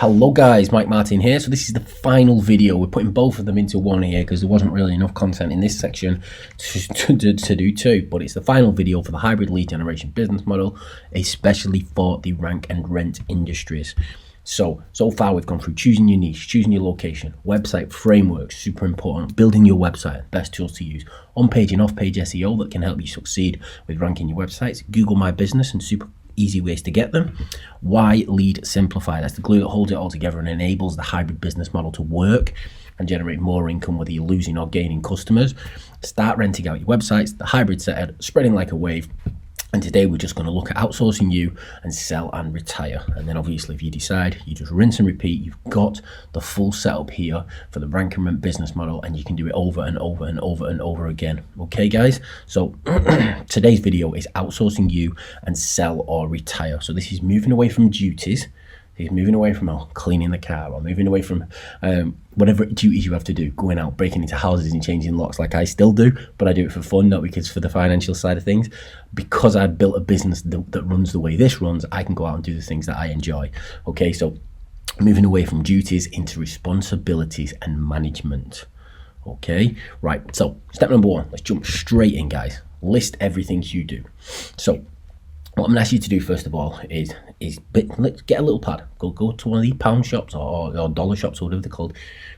Hello guys, Mike Martin here. So this is the final video. We're putting both of them into one here because there wasn't really enough content in this section to do two, but it's the final video for the hybrid lead generation business model, especially for the rank and rent industries. So far we've gone through choosing your niche, choosing your location, website frameworks, super important, building your website, best tools to use, on-page and off-page SEO that can help you succeed with ranking your websites, Google My Business and super easy ways to get them. Why lead simplify? That's the glue that holds it all together and enables the hybrid business model to work and generate more income whether you're losing or gaining customers. Start renting out your websites, the hybrid setup, spreading like a wave. And today we're just going to look at outsourcing you and sell and retire. And then obviously if you decide, you just rinse and repeat. You've got the full setup here for the rank and rent business model, and you can do it over and over and over and over again. Okay guys, so today's video is outsourcing you and sell or retire. So this is moving away from duties. He's moving away from cleaning the car, or moving away from whatever duties you have to do, going out, breaking into houses and changing locks like I still do, but I do it for fun, not because for the financial side of things. Because I've built a business that runs the way this runs, I can go out and do the things that I enjoy. Okay, so moving away from duties into responsibilities and management. Okay, right, so step number one, let's jump straight in guys. List everything you do. So what I'm going to ask you to do first of all is let's get a little pad. Go to one of these pound shops or dollar shops or whatever they're called.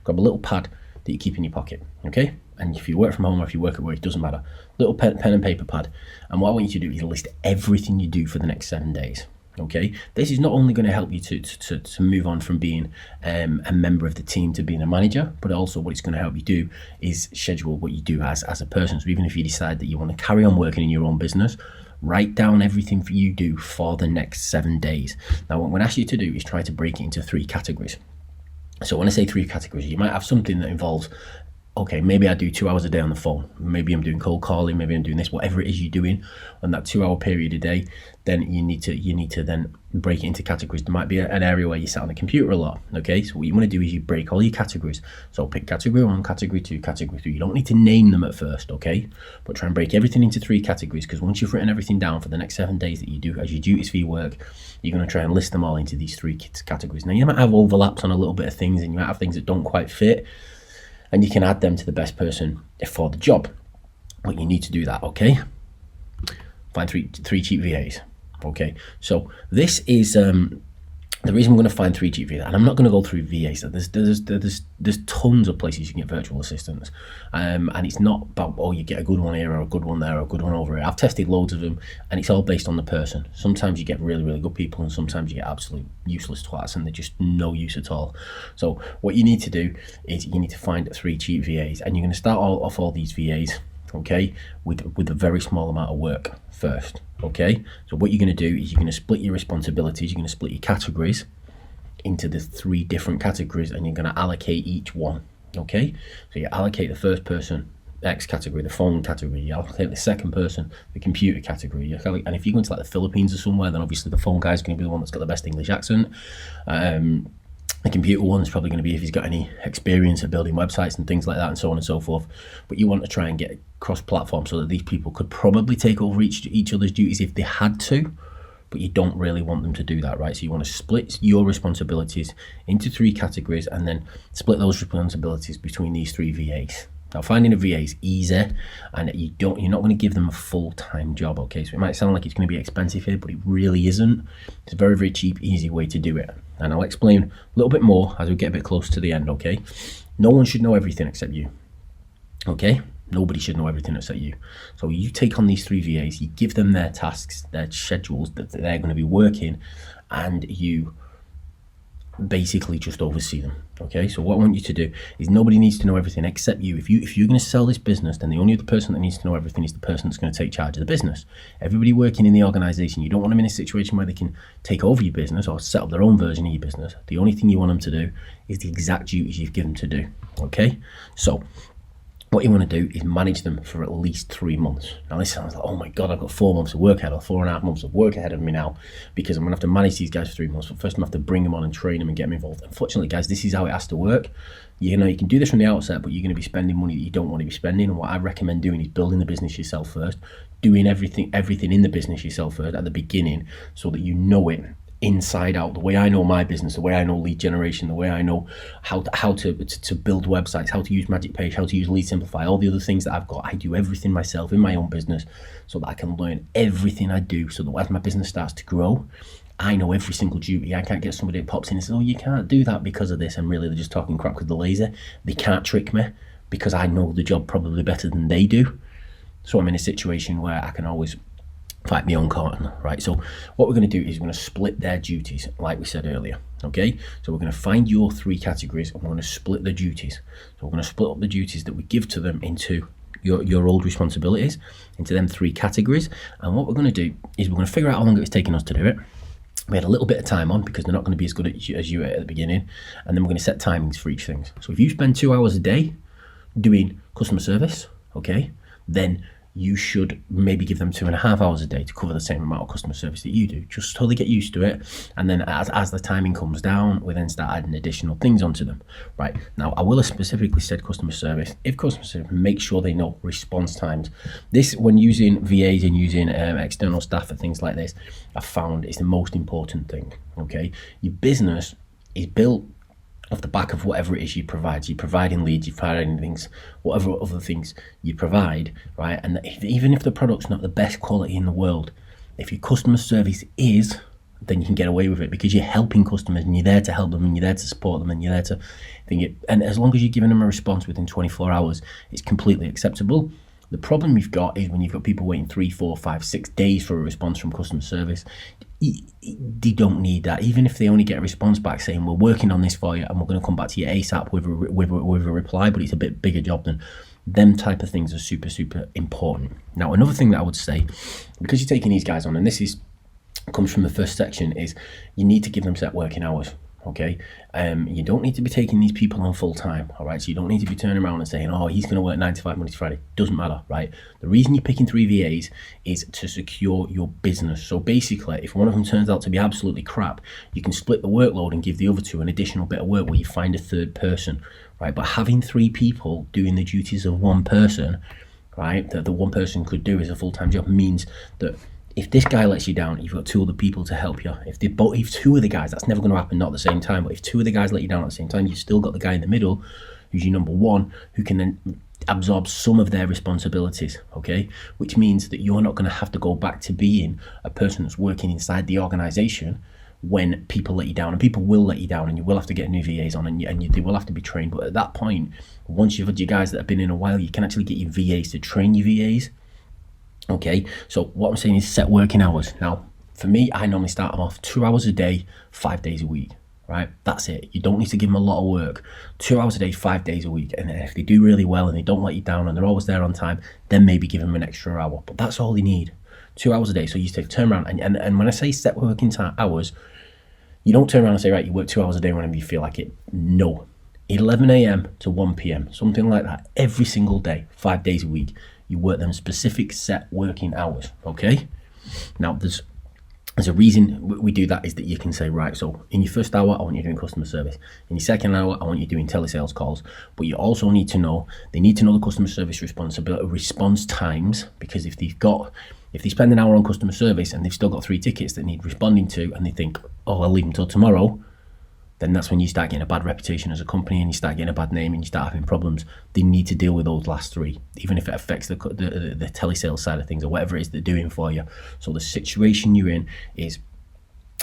Grab a little pad that you keep in your pocket, okay? And if you work from home or if you work at work, it doesn't matter. Little pen and paper pad. And what I want you to do is list everything you do for the next 7 days, okay? This is not only going to help you to move on from being a member of the team to being a manager, but also what it's going to help you do is schedule what you do as a person. So even if you decide that you want to carry on working in your own business, write down everything you do for the next 7 days. Now, what I'm going to ask you to do is try to break it into 3 categories. So when I say 3 categories, you might have something that involves, okay, maybe I do 2 hours a day on the phone. Maybe I'm doing cold calling. Maybe I'm doing this. Whatever it is you're doing on that 2-hour period a day, then you need to then break it into categories. There might be an area where you sit on the computer a lot. Okay, so what you want to do is you break all your categories. So pick category 1, category 2, category 3. You don't need to name them at first, okay? But try and break everything into 3 categories, because once you've written everything down for the next 7 days that you do as your duties for your work, you're going to try and list them all into these 3 categories. Now you might have overlaps on a little bit of things, and you might have things that don't quite fit, and you can add them to the best person for the job. But you need to do that, okay? Find three cheap VAs. Okay, so this is the reason we're going to find 3 cheap VAs, and I'm not going to go through VAs. So there's tons of places you can get virtual assistants, and it's not about you get a good one here or a good one there or a good one over here. I've tested loads of them, and it's all based on the person. Sometimes you get really good people, and sometimes you get absolute useless twats, and they're just no use at all. So what you need to do is you need to find 3 cheap VAs, and you're going to start off all these VAs, okay, with a very small amount of work first. Okay, so what you're going to do is you're going to split your responsibilities, you're going to split your categories into the 3 different categories, and you're going to allocate each one. Okay, so you allocate the first person X category, the phone category, you allocate the second person the computer category, and if you go into like the Philippines or somewhere, then obviously the phone guy is going to be the one that's got the best English accent. The computer one is probably going to be if he's got any experience of building websites and things like that, and so on and so forth. But you want to try and get cross-platform so that these people could probably take over each other's duties if they had to, but you don't really want them to do that, right? So you want to split your responsibilities into 3 categories and then split those responsibilities between these 3 VAs. Now, finding a VA is easy, and you're not going to give them a full-time job, okay? So it might sound like it's going to be expensive here, but it really isn't. It's a very cheap, easy way to do it. And I'll explain a little bit more as we get a bit close to the end, okay? No one should know everything except you, okay? Nobody should know everything except you. So you take on these 3 VAs, you give them their tasks, their schedules that they're going to be working, and you basically just oversee them. Okay, so what I want you to do is nobody needs to know everything except you. If you're going to sell this business, then the only other person that needs to know everything is the person that's going to take charge of the business. Everybody working in the organization, you don't want them in a situation where they can take over your business or set up their own version of your business. The only thing you want them to do is the exact duties you've given to do. Okay, so what you want to do is manage them for at least 3 months. Now this sounds like, oh my God, I've got 4 months of work ahead, or 4.5 months of work ahead of me now, because I'm going to have to manage these guys for 3 months. But first I'm going to have to bring them on and train them and get them involved. Unfortunately, guys, this is how it has to work. You know, you can do this from the outset, but you're going to be spending money that you don't want to be spending. And what I recommend doing is building the business yourself first, doing everything in the business yourself first at the beginning, so that you know it inside out, the way I know my business, the way I know lead generation, the way I know how to build websites, how to use Magic Page, how to use Lead Simplify, all the other things that I've got. I do everything myself in my own business so that I can learn everything I do, so that as my business starts to grow, I know every single duty. I can't get somebody that pops in and says, oh, you can't do that because of this, and really they're just talking crap because they're lazy. They can't trick me because I know the job probably better than they do. So I'm in a situation where I can always fight my own corner, right? So what we're going to do is we're going to split their duties, like we said earlier, okay? So we're going to find your 3 categories and we're going to split the duties. So we're going to split up the duties that we give to them into your old responsibilities, into them 3 categories. And what we're going to do is we're going to figure out how long it's taking us to do it. We had a little bit of time on because they're not going to be as good as you at the beginning. And then we're going to set timings for each thing. So if you spend 2 hours a day doing customer service, okay, then you should maybe give them 2.5 hours a day to cover the same amount of customer service that you do, just so they get used to it. And then as the timing comes down, we then start adding additional things onto them. Right, now I will have specifically said customer service. If customer service, make sure they know response times. This, when using VAs and using external staff for things like this, I've found is the most important thing, okay? Your business is built off the back of whatever it is you provide. So you're providing leads, you're providing things, whatever other things you provide, right? And even if the product's not the best quality in the world, if your customer service is, then you can get away with it because you're helping customers and you're there to help them and you're there to support them and you're there to think it. And as long as you're giving them a response within 24 hours, it's completely acceptable. The problem you've got is when you've got people waiting 3, 4, 5, 6 days for a response from customer service. They don't need that. Even if they only get a response back saying we're working on this for you and we're going to come back to you ASAP with a reply, but it's a bit bigger job than them. Type of things are super important. Now another thing that I would say, because you're taking these guys on, and this is comes from the first section, is you need to give them set working hours. Okay, you don't need to be taking these people on full time, all right? So you don't need to be turning around and saying, oh, he's going to work 9 to 5 Monday to Friday. Doesn't matter, right? The reason you're picking 3 VAs is to secure your business. So basically, if one of them turns out to be absolutely crap, you can split the workload and give the other 2 an additional bit of work where you find a 3rd person, right? But having 3 people doing the duties of 1 person, right, that the 1 person could do as a full-time job, means that if this guy lets you down, you've got 2 other people to help you. If 2 of the guys, that's never going to happen, not at the same time, but if 2 of the guys let you down at the same time, you've still got the guy in the middle who's your number 1, who can then absorb some of their responsibilities, okay? Which means that you're not going to have to go back to being a person that's working inside the organization when people let you down. And people will let you down, and you will have to get new VAs on, and they will have to be trained. But at that point, once you've had your guys that have been in a while, you can actually get your VAs to train your VAs. Okay, so what I'm saying is set working hours. Now, for me, I normally start them off 2 hours a day, 5 days a week, right? That's it. You don't need to give them a lot of work. 2 hours a day, 5 days a week. And then if they do really well and they don't let you down and they're always there on time, then maybe give them an extra hour. But that's all they need. 2 hours a day. So you turn around and when I say set working hours, you don't turn around and say, right, you work 2 hours a day whenever you feel like it. No. 11 a.m. to 1 p.m., something like that, every single day, 5 days a week. You work them specific set working hours, okay? Now, there's a reason we do that, is that you can say, right, so in your first hour, I want you doing customer service. In your second hour, I want you doing telesales calls. But you also need to know, they need to know the customer service response times, because if they spend an hour on customer service and they've still got 3 tickets that need responding to, and they think, oh, I'll leave them till tomorrow, then that's when you start getting a bad reputation as a company and you start getting a bad name and you start having problems. They need to deal with those last 3, even if it affects the telesales side of things or whatever it is they're doing for you. So the situation you're in is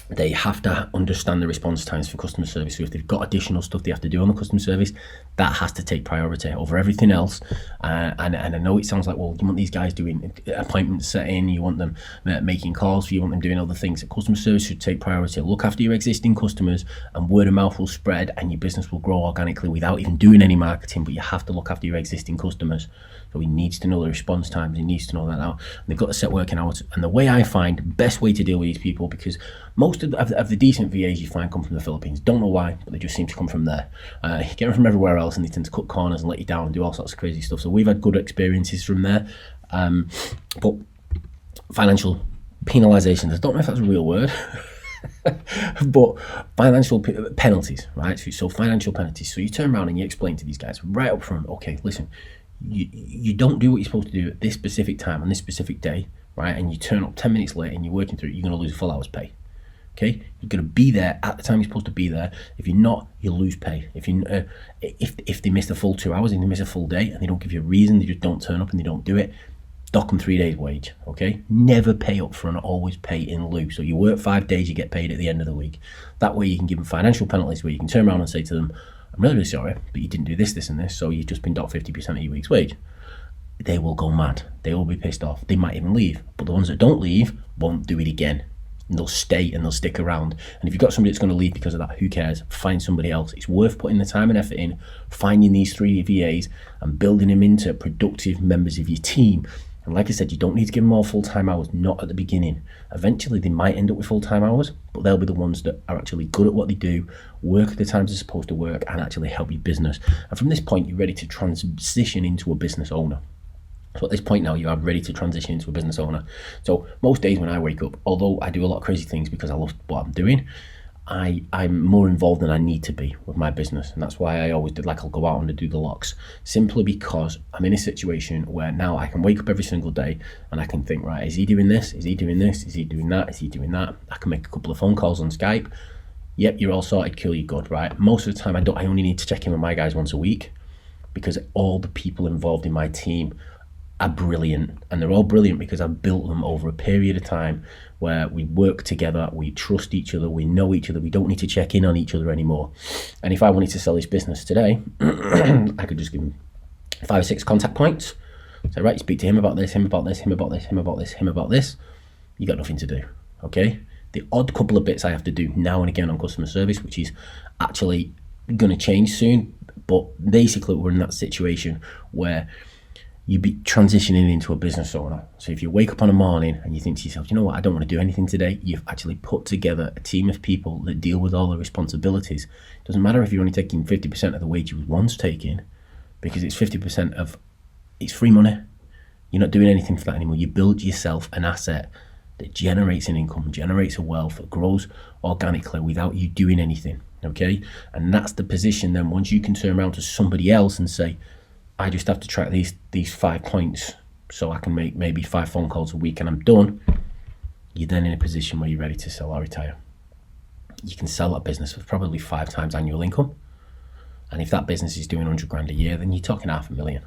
they have to understand the response times for customer service. So if they've got additional stuff they have to do on the customer service, that has to take priority over everything else. And I know it sounds like, well, you want these guys doing appointment setting, you want them making calls, you want them doing other things. Customer service should take priority. Look after your existing customers, and word of mouth will spread and your business will grow organically without even doing any marketing. But you have to look after your existing customers. So he needs to know the response times. He needs to know that now. And they've got to set working hours. And the way I find, best way to deal with these people, because most of the decent VAs you find come from the Philippines. Don't know why, but they just seem to come from there. You get them from everywhere else, and they tend to cut corners and let you down and do all sorts of crazy stuff. So we've had good experiences from there. But financial penalizations, I don't know if that's a real word. But financial penalties, right? So financial penalties. So you turn around and you explain to these guys right up front, okay, listen, you don't do what you're supposed to do at this specific time on this specific day, right? And you turn up 10 minutes late and you're working through it, you're going to lose a full hour's pay, Okay, you're going to be there at the time you're supposed to be there. If you're not, you'll lose pay. If they miss the full 2 hours and they miss a full day and they don't give you a reason, they just don't turn up and they don't do it, dock them 3 days' wage. Okay, never pay up front, always pay in lieu. So you work 5 days, you get paid at the end of the week. That way you can give them financial penalties where you can turn around and say to them, I'm really, really sorry, but you didn't do this, this, and this, so you've just been docked 50% of your week's wage. They will go mad. They will be pissed off. They might even leave. But the ones that don't leave won't do it again. And they'll stay and they'll stick around. And if you've got somebody that's going to leave because of that, who cares? Find somebody else. It's worth putting the time and effort in, finding these 3 VAs and building them into productive members of your team. And like I said, you don't need to give them all full-time hours, not at the beginning. Eventually, they might end up with full-time hours, but they'll be the ones that are actually good at what they do, work at the times they're supposed to work, and actually help your business. And from this point, you're ready to transition into a business owner. So at this point now, you are ready to transition into a business owner. So most days when I wake up, although I do a lot of crazy things because I love what I'm doing, I'm more involved than I need to be with my business. And that's why I always did, like, I'll go out and do the locks, simply because I'm in a situation where now I can wake up every single day and I can think, right, is he doing this? Is he doing this? Is he doing that? Is he doing that? I can make a couple of phone calls on Skype. Yep, you're all sorted, cool, you're good, right? Most of the time, I only need to check in with my guys once a week because all the people involved in my team are brilliant, and they're all brilliant because I've built them over a period of time where we work together, we trust each other, we know each other, we don't need to check in on each other anymore. And if I wanted to sell this business today, I could just give him 5 or 6 contact points, say, right, speak to him about this, him about this, him about this, him about this, him about this. You got nothing to do, okay? The odd couple of bits I have to do now and again on customer service, which is actually going to change soon, but basically we're in that situation where you'd be transitioning into a business owner. So if you wake up on a morning and you think to yourself, you know what, I don't want to do anything today, you've actually put together a team of people that deal with all the responsibilities. It doesn't matter if you're only taking 50% of the wage you was once taking, because it's 50% of, it's free money. You're not doing anything for that anymore. You build yourself an asset that generates an income, generates a wealth, that grows organically without you doing anything, okay? And that's the position then once you can turn around to somebody else and say, I just have to track these 5 points so I can make maybe 5 phone calls a week and I'm done. You're then in a position where you're ready to sell or retire. You can sell that business for probably 5 times annual income. And if that business is doing 100 grand a year, then you're talking $500,000.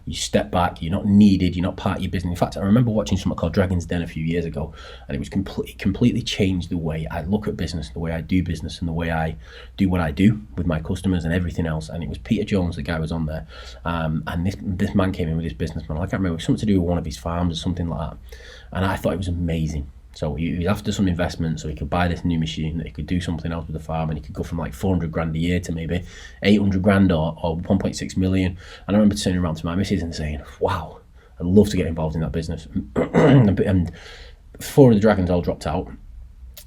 You step back, you're not needed, you're not part of your business. In fact, I remember watching something called Dragon's Den a few years ago, and it was completely changed the way I look at business, the way I do business, and the way I do what I do with my customers and everything else. And it was Peter Jones, the guy was on there, and this man came in with his business model. I can't remember, something to do with one of his farms or something like that. And I thought it was amazing. So he was after some investment so he could buy this new machine that he could do something else with the farm, and he could go from like 400 grand a year to maybe 800 grand or 1.6 million. And I remember turning around to my missus and saying, wow, I'd love to get involved in that business. And 4 of the dragons all dropped out,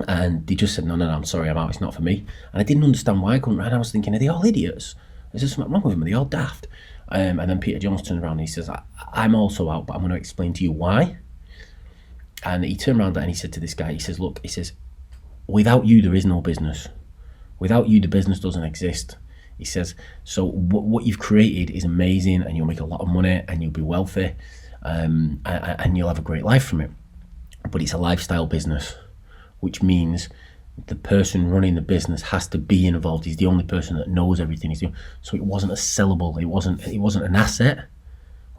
and they just said, no, I'm sorry, I'm out, it's not for me. And I didn't understand why I couldn't. And I was thinking, are they all idiots? Is there something wrong with them? Are they all daft? And then Peter Jones turned around and he says, I'm also out, but I'm going to explain to you why. And he turned around and he said to this guy, he says, look, he says, without you, there is no business. Without you, the business doesn't exist. He says, so what you've created is amazing, and you'll make a lot of money and you'll be wealthy, and you'll have a great life from it. But it's a lifestyle business, which means the person running the business has to be involved. He's the only person that knows everything he's doing. So it wasn't a sellable, it wasn't an asset,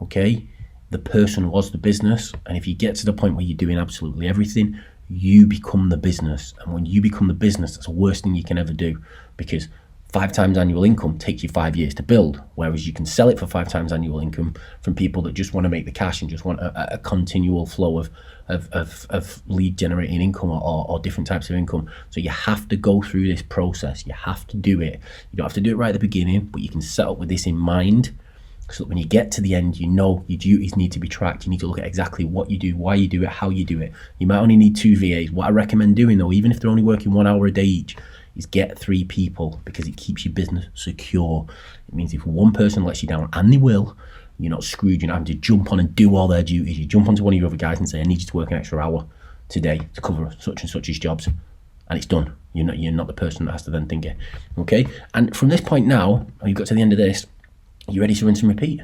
okay? The person was the business, and if you get to the point where you're doing absolutely everything, you become the business. And when you become the business, that's the worst thing you can ever do, because 5 times annual income takes you 5 years to build, whereas you can sell it for 5 times annual income from people that just want to make the cash and just want a continual flow of lead generating income or different types of income. So you have to go through this process. You have to do it. You don't have to do it right at the beginning, but you can set up with this in mind, so that when you get to the end, you know your duties need to be tracked. You need to look at exactly what you do, why you do it, how you do it. You might only need 2 VAs. What I recommend doing though, even if they're only working 1 hour a day each, is get 3 people, because it keeps your business secure. It means if one person lets you down, and they will, you're not screwed. You're not having to jump on and do all their duties. You jump onto one of your other guys and say, I need you to work an extra hour today to cover such and such's jobs. And it's done. You're not the person that has to then think it. Okay? And from this point now, you've got to the end of this, you're ready to rinse and repeat.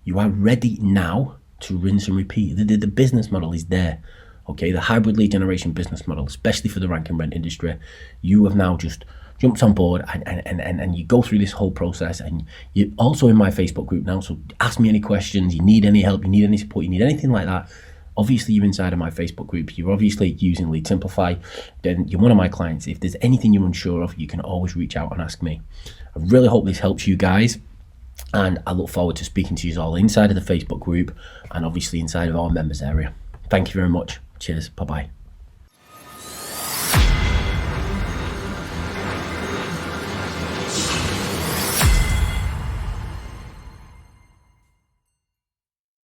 You are ready now to rinse and repeat. The business model is there. Okay, the hybrid lead generation business model, especially for the rank and rent industry, you have now just jumped on board and you go through this whole process, and you're also in my Facebook group now. So ask me any questions, you need any help, you need any support, you need anything like that. Obviously, you're inside of my Facebook group. You're obviously using Lead Simplify. Then you're one of my clients. If there's anything you're unsure of, you can always reach out and ask me. I really hope this helps you guys. And I look forward to speaking to you all inside of the Facebook group and obviously inside of our members area. Thank you very much. Cheers. Bye-bye.